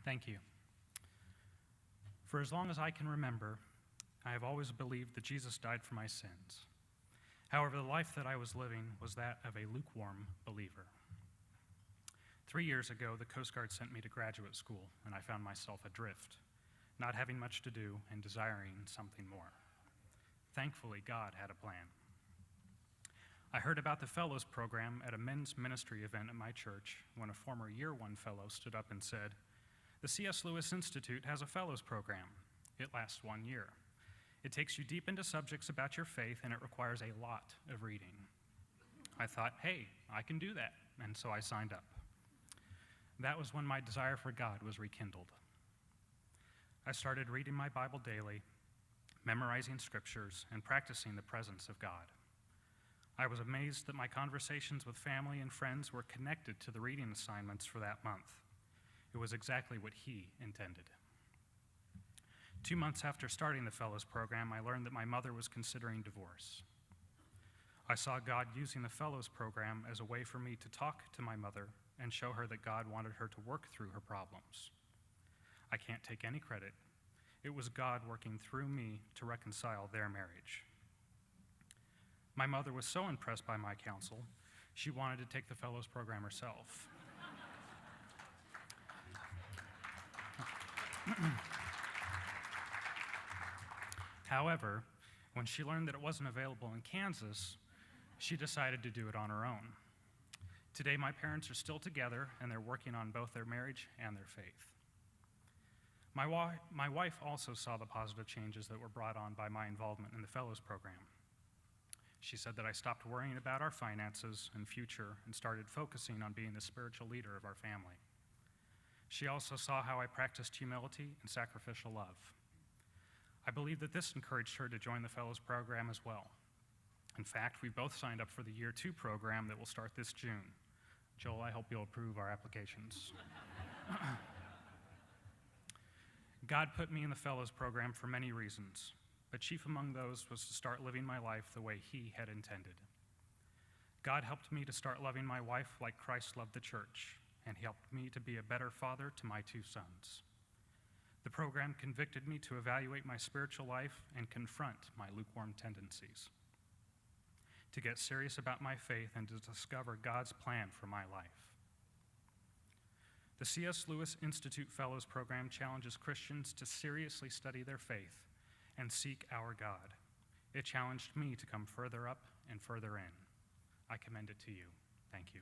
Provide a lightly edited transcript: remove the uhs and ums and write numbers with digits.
Thank you. For as long as I can remember, I have always believed that Jesus died for my sins. However, the life that I was living was that of a lukewarm believer. 3 years ago, the Coast Guard sent me to graduate school, and I found myself adrift, not having much to do and desiring something more. Thankfully, God had a plan. I heard about the Fellows Program at a men's ministry event at my church when a former Year One fellow stood up and said, "The C.S. Lewis Institute has a Fellows Program. It lasts 1 year. It takes you deep into subjects about your faith, and it requires a lot of reading." I thought, hey, I can do that, and so I signed up. That was when my desire for God was rekindled. I started reading my Bible daily, memorizing scriptures, and practicing the presence of God. I was amazed that my conversations with family and friends were connected to the reading assignments for that month. It was exactly what He intended. 2 months after starting the Fellows Program, I learned that my mother was considering divorce. I saw God using the Fellows Program as a way for me to talk to my mother and show her that God wanted her to work through her problems. I can't take any credit. It was God working through me to reconcile their marriage. My mother was so impressed by my counsel, she wanted to take the Fellows Program herself. However, when she learned that it wasn't available in Kansas, she decided to do it on her own. Today, my parents are still together, and they're working on both their marriage and their faith. My wife also saw the positive changes that were brought on by my involvement in the Fellows Program. She said that I stopped worrying about our finances and future and started focusing on being the spiritual leader of our family. She also saw how I practiced humility and sacrificial love. I believe that this encouraged her to join the Fellows Program as well. In fact, we both signed up for the Year 2 program that will start this June. Joel, I hope you'll approve our applications. God put me in the Fellows Program for many reasons, but chief among those was to start living my life the way He had intended. God helped me to start loving my wife like Christ loved the church, and He helped me to be a better father to my 2 sons. The program convicted me to evaluate my spiritual life and confront my lukewarm tendencies, to get serious about my faith and to discover God's plan for my life. The C.S. Lewis Institute Fellows Program challenges Christians to seriously study their faith and seek our God. It challenged me to come further up and further in. I commend it to you. Thank you.